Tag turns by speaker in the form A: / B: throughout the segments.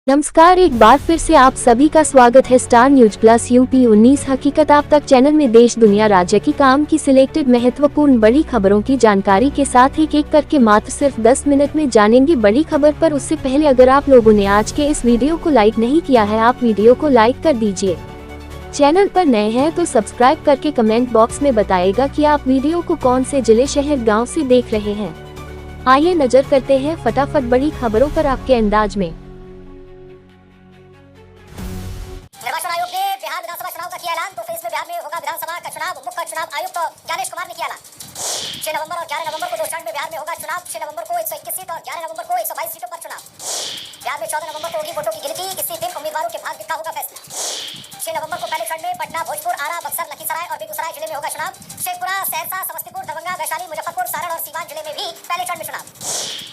A: नमस्कार, एक बार फिर से आप सभी का स्वागत है स्टार न्यूज प्लस यूपी 19 हकीकत आप तक चैनल में देश दुनिया राज्य की काम की सिलेक्टेड महत्वपूर्ण बड़ी खबरों की जानकारी के साथ एक एक करके मात्र सिर्फ 10 मिनट में जानेंगे बड़ी खबर पर। उससे पहले अगर आप लोगों ने आज के इस वीडियो को लाइक नहीं किया है, आप वीडियो को लाइक कर दीजिए। चैनल पर नए हैं तो सब्सक्राइब करके कमेंट बॉक्स में बताएगा कि आप वीडियो को कौन से जिले, शहर, गाँव से देख रहे हैं। आइए नजर करते हैं फटाफट बड़ी खबरों पर आपके अंदाज में।
B: निर्वाचन आयोग ने बिहार विधानसभा चुनाव का किया ऐलान। तो फिर इसमें बिहार में होगा विधानसभा का चुनाव। मुख्य चुनाव आयुक्त ज्ञानेश कुमार ने किया ऐलान। 6 नवंबर और 11 नवंबर को दो चरण में बिहार में होगा चुनाव। 6 नवंबर को 121 सीट और 11 नवंबर को 122 सीटों पर चुनाव। बिहार में 14 नवंबर को होगी वोटों की गिनती। इसी दिन उम्मीदवारों के भाग्य का होगा फैसला। 6 नवंबर को पहले चरण में पटना, भोजपुर, आरा, बक्सर, लखीसराय और बेगूसराय जिले में होगा चुनाव। शेखपुरा, सहरसा, समस्तीपुर, दरभंगा, वैशाली, मुजफ्फरपुर, सारण और सीवान जिले में भी पहले चरण में चुनाव।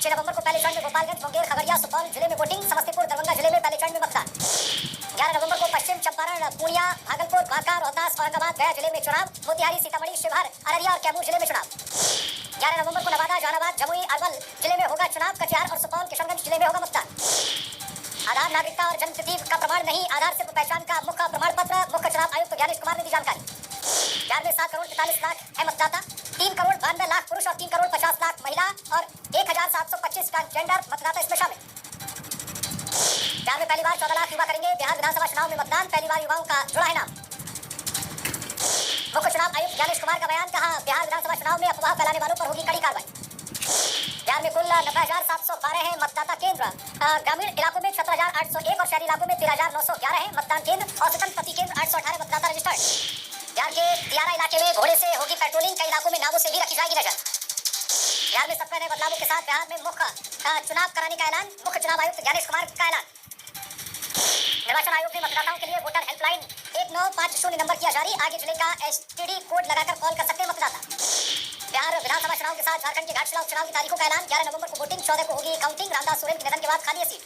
B: 6 नवंबर को पहले चरण में गोपालगंज, मुंगेर, खगड़िया, सुपौल जिले में वोटिंग। समस्तीपुर, दरभंगा जिले में पहले चरण में मतदान। 11 नवंबर को पश्चिम चंपारण, पूर्णिया, भागलपुर, बांका, रोहतास, औरंगाबाद, गया जिले में चुनाव। मोतिहारी, सीतामढ़ी, शिवहर, अररिया और कैमूर जिले में चुनाव। 11 नवंबर को नवादा, जहानाबाद, जमुई, अरवल जिले में होगा चुनाव। कटिहार और सुपौल, किशनगंज जिले में होगा मतदान। आधार, नागरिकता और जन्मतिथि का प्रमाण नहीं, आधार सिर्फ पहचान का मुख्य प्रमाण पत्र। मुख्य चुनाव आयुक्त ज्ञानेश कुमार ने दी जानकारी। बिहार में 7 करोड़ 43 लाख है मतदाता। 3 करोड़ 92 लाख पुरुष और 3 करोड़ 50 लाख महिला और 1725 ट्रांसजेंडर मतदाता इसमें शामिल। बिहार में पहली बार 14 लाख युवा करेंगे बिहार विधानसभा चुनाव में मतदान। पहली बार युवाओं का जुड़ा है नाम। मुख्य चुनाव आयुक्त ज्ञानेश कुमार का बयान। कहा, बिहार विधानसभा चुनाव में अफवाह फैलाने वालों पर होगी कड़ी कार्रवाई। बिहार में कुल 90,712 है मतदाता केंद्र। ग्रामीण इलाकों में 17,801 और शहरी इलाकों में 13,911 है मतदान केंद्र। औसतन प्रति केंद्र 818 मतदाता रजिस्टर्ड। बिहार के दियारा इलाके में घोड़े से होगी पेट्रोलिंग। कई इलाकों में नावों से भी रखी जाएगी नजर। बिहार में 17 नए बदलावों के साथ बिहार में मुख्य चुनाव कराने का ऐलान। मुख्य चुनाव आयुक्त ज्ञानेश कुमार का ऐलान। निर्वाचन आयोग ने मतदाताओं के लिए वोटर हेल्पलाइन 1950 नंबर किया जारी। आगे जिले का एसटीडी कोड लगाकर कॉल कर सकते हैं मतदाता। बिहार विधानसभा चुनाव के साथ झारखंड के घाटशिला उपचुनाव की तारीखों का ऐलान। 11 नवंबर को वोटिंग, 14 को होगी काउंटिंग। रामदास सोरेन के निधन के बाद खाली है सीट।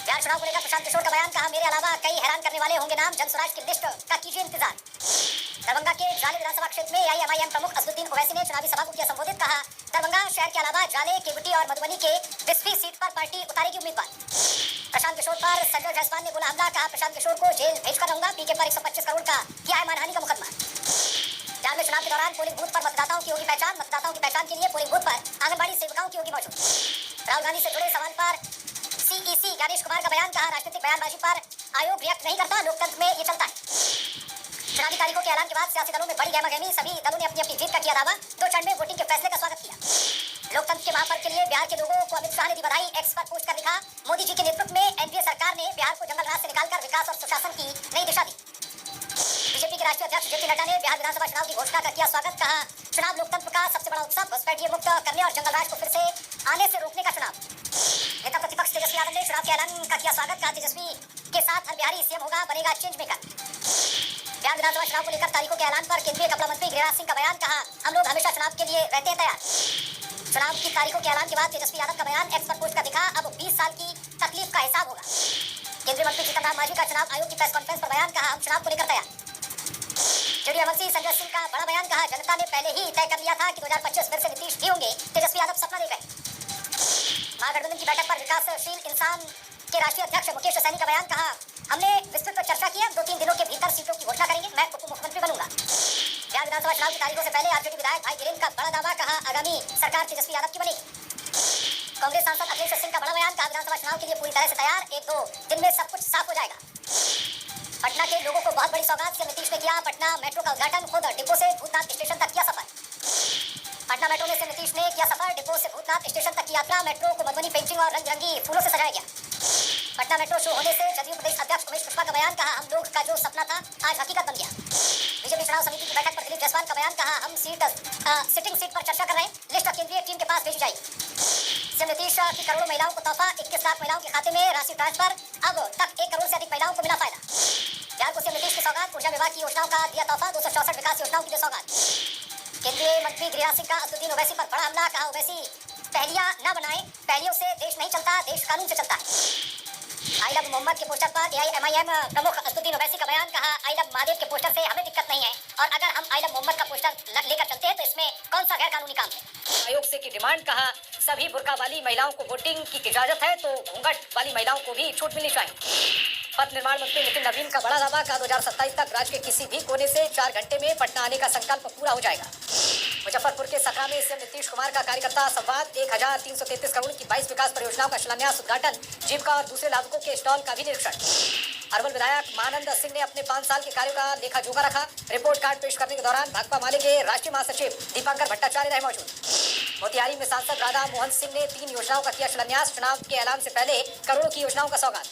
B: बिहार चुनाव को लेकर प्रशांत किशोर का बयान। कहा, मेरे अलावा कई हैरान करने वाले होंगे नाम। जनसुराज की लिस्ट का कीजिए इंतजार। दरभंगा के जाले विधानसभा क्षेत्र में एआईएमआईएम प्रमुख असदुद्दीन ओवैसी ने चुनावी सभा को किया संबोधित। कहा, दरभंगा शहर के अलावा जाले, केवटी और मधुबनी के 20वीं सीट पर पार्टी उतारेगी उम्मीदवार। प्रशांत किशोर पर संजय जायसवाल ने बोला हमला। कहा, प्रशांत किशोर को जेल भेजकर रहूंगा। पीके पर 125 करोड़ का किया है मानहानि का मुकदमा। बिहार में चुनाव के दौरान पोलिंग बूथ पर मतदाताओं की होगी पहचान। मतदाताओं की पहचान के लिए पोलिंग बूथ पर आंगनबाड़ी सेविकाओं की होगी मौजूद। राहुल गांधी से जुड़े सवाल पर सीईसी ज्ञानेश कुमार का बयान। कहा, राजनीतिक बयानबाजी पर आयोग रिएक्ट नहीं करता, लोकतंत्र में ये चलता है। चुनावी तारीखों के ऐलान के बाद सियासी दलों में बड़ी गहमागहमी। सभी दलों ने अपनी अपनी जीत का किया दावा। 2 चरण में वोटिंग के फैसले का स्वागत किया। लोकतंत्र के महापर्व के लिए बिहार के लोगों को अमित शाह ने दी बधाई। एक्स पर पोस्ट कर लिखा, मोदी जी के नेतृत्व में एनडीए सरकार ने बिहार को जंगल राज से निकालकर विकास और सुशासन की नई दिशा दी। बीजेपी के राष्ट्रीय अध्यक्ष जेपी नड्डा ने बिहार विधानसभा चुनाव की घोषणा कर किया स्वागत। कहा, चुनाव लोकतंत्र का सबसे बड़ा उत्सव, घुसपैठिए मुक्त करने और जंगल राज को फिर से आने से रोकने का चुनाव। नेता प्रतिपक्ष तेजस्वी यादव ने चुनाव के ऐलान का किया स्वागत। कहा, तेजस्वी के साथ हर बिहारी सीएम होगा, बनेगा चेंज मेकर। बिहार विधानसभा चुनाव को लेकर तारीखों के ऐलान पर केंद्रीय कपड़ा मंत्री गिरिराज सिंह का बयान। कहा, हम लोग हमेशा चुनाव के लिए रहते हैं तैयार। चुनाव की तारीखों के ऐलान के बाद तेजस्वी यादव का बयान। एक्स पर पोस्ट कर दिखा, अब 20 साल की तकलीफ का हिसाब होगा। केंद्रीय मंत्री जीतन राम मांझी का चुनाव आयोग की प्रेस कॉन्फ्रेंस पर बयान। कहा, हम चुनाव को लेकर तैयार। जेडीयू एमएलसी संजय सिंह का बड़ा बयान। कहा, जनता ने पहले ही तय कर लिया था कि 2025 फिर से नीतीश भी होंगे। तेजस्वी यादव सपना देख रहे। महागठबंधन की बैठक पर विकासशील इंसान के राष्ट्रीय अध्यक्ष मुकेश सहनी का बयान। कहा, हमने विस्तृत चर्चा की है, 2-3 दिनों के भीतर सीटों की घोषणा करेंगे। मैं उप मुख्यमंत्री बनूंगा। बिहार विधानसभा चुनाव की तारीखों से पहले आरजेडी विधायक भाई वीरेंद्र का बड़ा दावा। कहा, आगामी सरकार तेजस्वी यादव की बनेगी। कांग्रेस सांसद अखिलेश सिंह का बड़ा बयान। कहा, विधानसभा चुनाव के लिए पूरी तरह से तैयार। 1-2 दिन में सब कुछ साफ हो जाएगा। पटना के लोगों को बहुत बड़ी सौगात से नीतीश ने किया पटना मेट्रो का उद्घाटन। खुद डिपो से भूतनाथ स्टेशन तक किया सफर। पटना मेट्रो में से नीतीश ने किया सफर। डिपो से भूतनाथ स्टेशन तक की यात्रा। मेट्रो को मधुबनी पेंटिंग और रंग बिरंगी फूलों से सजाया गया। पटना मेट्रो शुरू होने से जदयू प्रदेश अध्यक्ष उमेश कुशवाहा का बयान। कहा, हम लोग का जो सपना था आज हकीकत बन गया। बीजेपी चुनाव समिति की बैठक पर दिलीप जायसवाल का बयान। कहा, हम सिटिंग सीट पर चर्चा कर रहे हैं। लिस्ट केंद्रीय टीम के पास भेजी जाएगी। सीएम नीतीश की करोड़ों महिलाओं को तोहफा। 21 लाख महिलाओं के खाते में राशि ट्रांसफर। अब तक 1 करोड़ से अधिक महिलाओं को मिला फायदा। बिहार को सीएम नीतीश की सौगात। ऊर्जा विभाग की योजनाओं का दिया तोहफा। 264 विकास योजनाओं की दी सौगात। केंद्रीय मंत्री गिरिराज सिंह का असदुद्दीन ओवैसी पर बड़ा हमला। कहा, ओवैसी पहलियां न बनाए, पहलियों से देश नहीं चलता, देश कानून से चलता है। आई लव मोहम्मद के पोस्टर पर एआईएमआईएम प्रमुख असदुद्दीन ओवैसी का बयान, कहा आई लव महादेव के पोस्टर से हमें दिक्कत नहीं है और अगर हम आई लव मोहम्मद का पोस्टर लेकर चलते हैं तो इसमें कौन सा गैर कानूनी काम है। आयोग से की डिमांड, कहा सभी बुर्का वाली महिलाओं को वोटिंग की इजाजत है तो घूंघट वाली महिलाओं को भी छूट मिलनी चाहिए। पथ निर्माण मंत्री नितिन नवीन का बड़ा दावा, कहा 2027 तक राज्य के किसी भी कोने से 4 घंटे में पटना आने का संकल्प पूरा हो जाएगा। मुजफ्फरपुर के सकरा में सीएम नीतीश कुमार का कार्यकर्ता संवाद, 1333 करोड़ की 22 विकास परियोजनाओं का शिलान्यास, उद्घाटन, जीविका और दूसरे लाभुकों के स्टॉल का भी निरीक्षण। अरवल विधायक महानंद सिंह ने अपने 5 साल के कार्यों का लेखा जोखा रखा। रिपोर्ट कार्ड पेश करने के दौरान भाकपा माले के राष्ट्रीय महासचिव दीपांकर भट्टाचार्य रहे मौजूद। मोतिहारी में सांसद राधा मोहन सिंह ने 3 योजनाओं का किया शिलान्यास, चुनाव के ऐलान से पहले करोड़ों की योजनाओं का सौगात।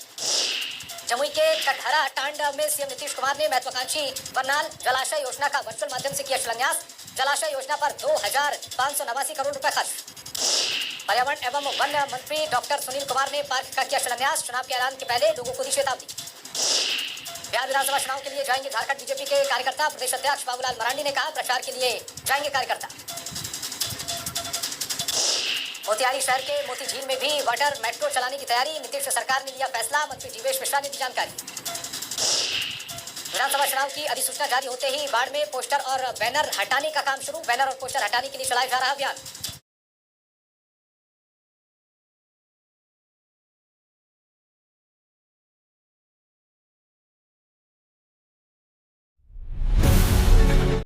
B: जमुई के कटहरा टांड में सीएम नीतीश कुमार ने महत्वाकांक्षी बरनाल जलाशय योजना का वर्चुअल माध्यम से किया शिलान्यास, जलाशय योजना पर 2589 करोड़ रुपए खर्च। पर्यावरण एवं वन मंत्री डॉक्टर सुनील कुमार ने पार्क का किया शिलान्यास, चुनाव के ऐलान के पहले लोगों को दी चेतावनी। बिहार विधानसभा चुनाव के लिए जाएंगे झारखंड बीजेपी के कार्यकर्ता, प्रदेश अध्यक्ष बाबूलाल मरांडी ने कहा प्रचार के लिए जाएंगे कार्यकर्ता। मोतिहारी शहर के मोती झील में भी वाटर मेट्रो चलाने की तैयारी, नीतीश सरकार ने लिया फैसला, मंत्री जीवेश मिश्रा ने दी जानकारी। विधानसभा चुनाव की अधिसूचना जारी होते ही बाढ़ में पोस्टर और बैनर हटाने का काम शुरू, बैनर और पोस्टर हटाने के लिए चलाया जा रहा अभियान।